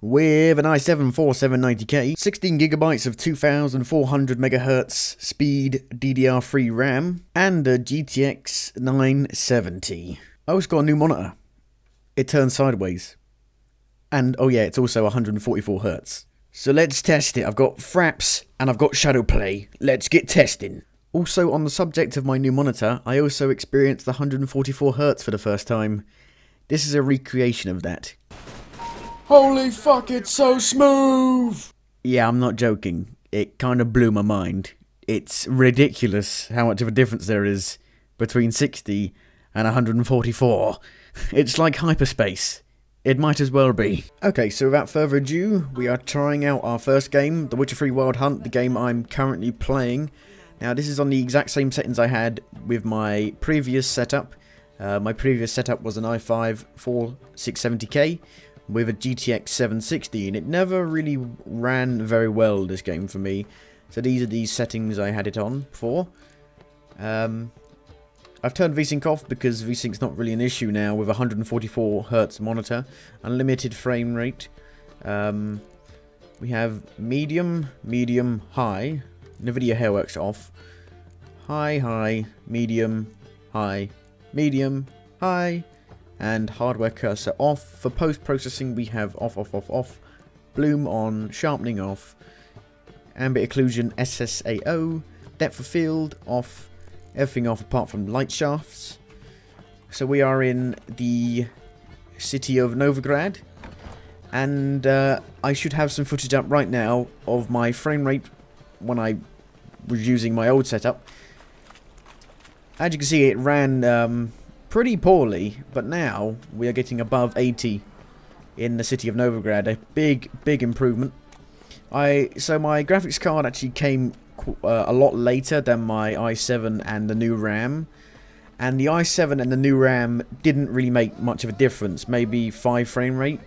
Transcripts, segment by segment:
with an i7-4790K, 16GB of 2400 MHz speed DDR3 Ram, and a GTX 970. I also got a new monitor. It turns sideways. And, oh yeah, it's also 144Hz. So let's test it. I've got fraps and I've got shadow play. Let's get testing. Also, on the subject of my new monitor, I also experienced the 144Hz for the first time. This is a recreation of that. Holy fuck, it's so smooth! Yeah, I'm not joking. It kind of blew my mind. It's ridiculous how much of a difference there is between 60 and 144. It's like hyperspace. It might as well be. Okay, so without further ado, we are trying out our first game, The Witcher 3 Wild Hunt, the game I'm currently playing. Now, this is on the exact same settings I had with my previous setup. My previous setup was an i5-4670K with a GTX 760, and it never really ran very well, this game, for me. So these are the settings I had it on for. I've turned VSync off because VSync's not really an issue now with a 144Hz monitor. Unlimited frame rate. We have medium, medium, high. Nvidia Hairworks off. High, high, medium, high, medium, high. And hardware cursor off. For post-processing we have off, off, off, off. Bloom on, sharpening off. Ambient occlusion SSAO. Depth of field off. Everything off apart from light shafts. So we are in the city of Novigrad. And I should have some footage up right now of my frame rate when I was using my old setup. As you can see, it ran pretty poorly, but now we are getting above 80 in the city of Novigrad. A big improvement. So my graphics card actually came a lot later than my i7 and the new RAM, and the i7 and the new RAM didn't really make much of a difference, maybe 5 frame rate.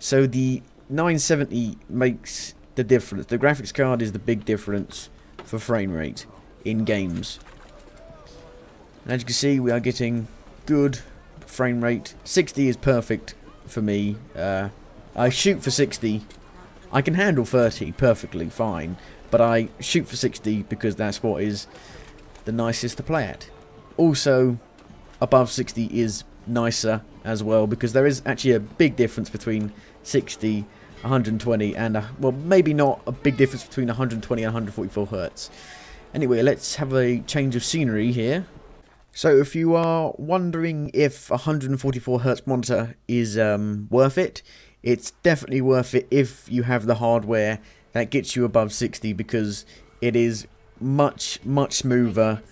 So the 970 makes the difference. The graphics card is the big difference for frame rate in games. And as you can see, we are getting good frame rate. 60 is perfect for me. I shoot for 60. I can handle 30 perfectly fine, but I shoot for 60 because that's what is the nicest to play at. Also, above 60 is nicer as well, because there is actually a big difference between 60, 120, and, well, maybe not a big difference between 120 and 144Hz. Anyway, let's have a change of scenery here. So if you are wondering if 144Hz monitor is worth it, it's definitely worth it if you have the hardware that gets you above 60, because it is much smoother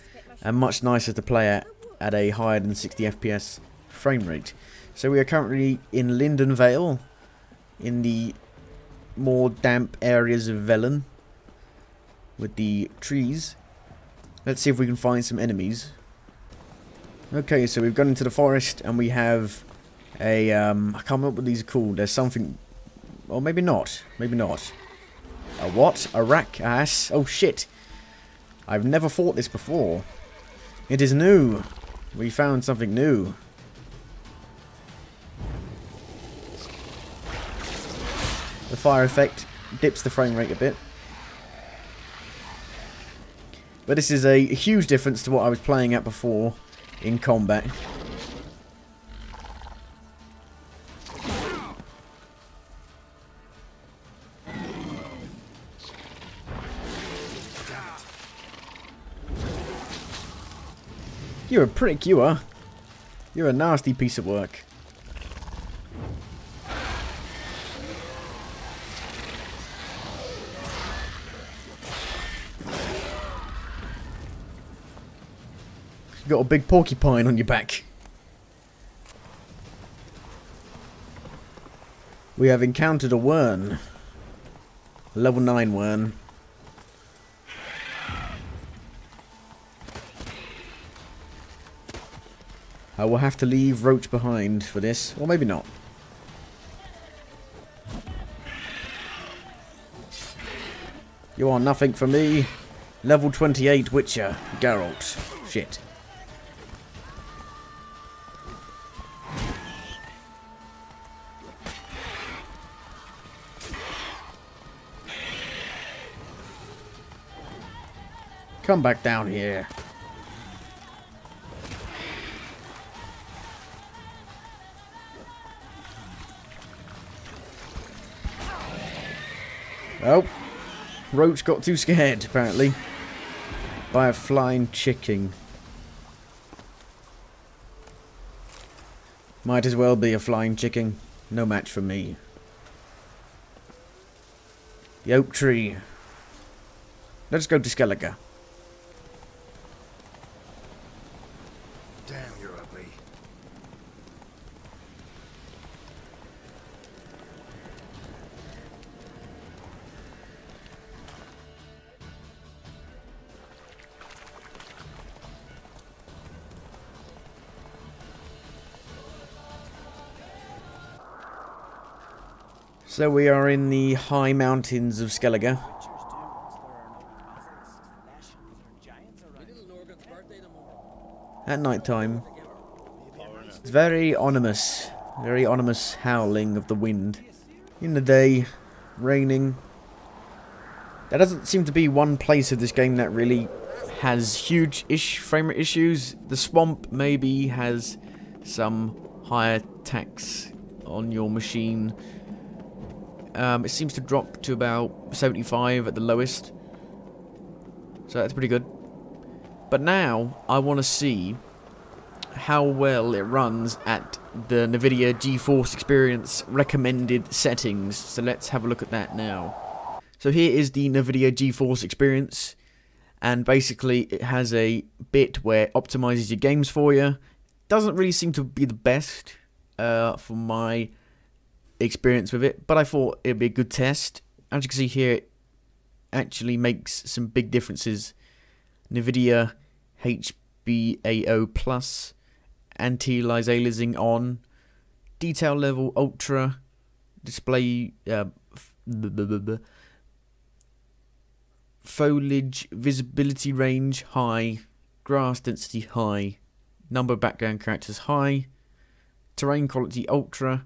and much nicer to play at a higher than 60 FPS frame rate. So we are currently in Linden Vale, in the more damp areas of Velen, with the trees. Let's see if we can find some enemies. Okay, so we've gone into the forest and we have a, I can't remember what these are called. There's something, or maybe not, maybe not. A what? A rack ass? Oh shit. I've never fought this before. It is new. We found something new. The fire effect dips the frame rate a bit. But this is a huge difference to what I was playing at before in combat. You're a prick, you are. You're a nasty piece of work. You got a big porcupine on your back. We have encountered a Wern. Level 9 Wern. I will have to leave Roach behind for this, or maybe not. You are nothing for me. Level 28 Witcher, Geralt. Shit. Come back down here. Oh. Roach got too scared, apparently. By a flying chicken. Might as well be a flying chicken. No match for me. The oak tree. Let's go to Skellige. Damn, you're ugly. So we are in the high mountains of Skellige. At night time. It's very ominous howling of the wind. In the day, raining. There doesn't seem to be one place of this game that really has huge-ish frame rate issues. The swamp maybe has some higher tax on your machine. It seems to drop to about 75 at the lowest. So that's pretty good. But now, I want to see how well it runs at the Nvidia GeForce Experience recommended settings. So let's have a look at that now. So here is the Nvidia GeForce Experience. And basically, it has a bit where it optimizes your games for you. Doesn't really seem to be the best for my experience with it, but I thought it'd be a good test. As you can see here, it actually makes some big differences. Nvidia HBAO Plus, anti-aliasing on, detail level ultra, display foliage visibility range high, grass density high, number of background characters high, terrain quality ultra,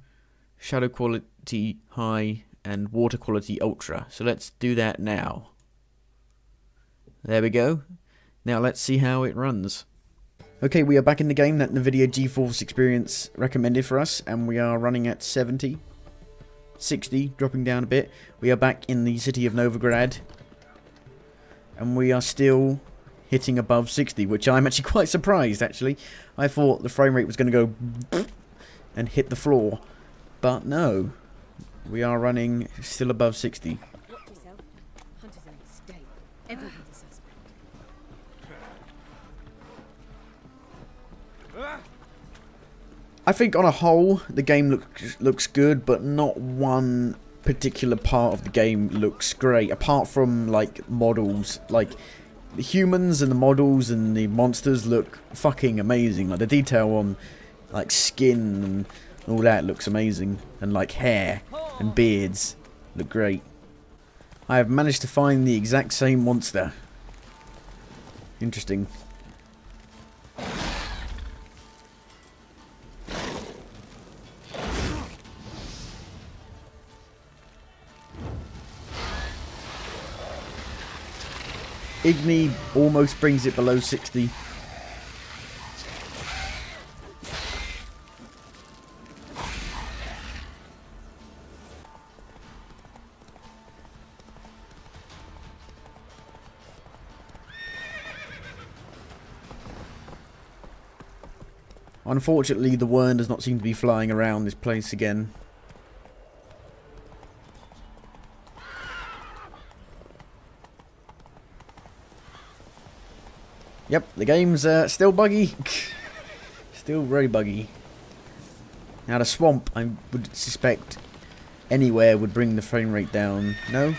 shadow quality high, and water quality ultra. So let's do that now. There we go. Now let's see how it runs. Okay, we are back in the game that Nvidia GeForce Experience recommended for us, and we are running at 70, 60, dropping down a bit. We are back in the city of Novigrad, and we are still hitting above 60, which I'm actually quite surprised, actually. I thought the frame rate was going to go and hit the floor, but no. We are running still above 60. I think on a whole, the game looks good, but not one particular part of the game looks great. Apart from, like, models. Like, the humans and the models and the monsters look fucking amazing. Like, the detail on, like, skin and all that looks amazing. And, like, hair and beards look great. I have managed to find the exact same monster. Interesting. Igni almost brings it below 60. Unfortunately, the worm does not seem to be flying around this place again. Yep, the game's still buggy. Still very buggy. Now the swamp, I would suspect anywhere would bring the frame rate down. No?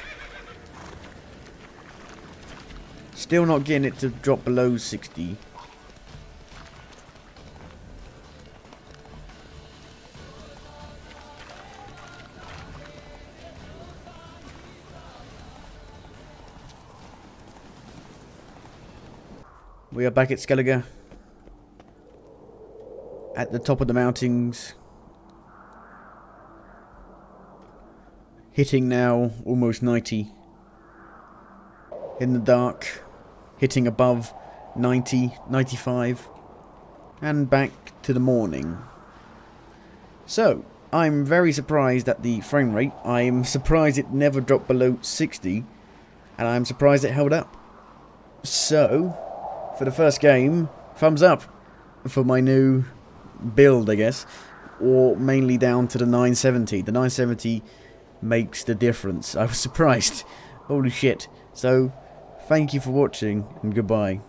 Still not getting it to drop below 60. We are back at Skellige, at the top of the mountains, hitting now almost 90, in the dark, hitting above 90, 95, and back to the morning. So, I'm very surprised at the frame rate. I'm surprised it never dropped below 60, and I'm surprised it held up. So, for the first game, thumbs up for my new build, I guess, or mainly down to the 970. The 970 makes the difference. I was surprised. Holy shit. So, thank you for watching, and goodbye.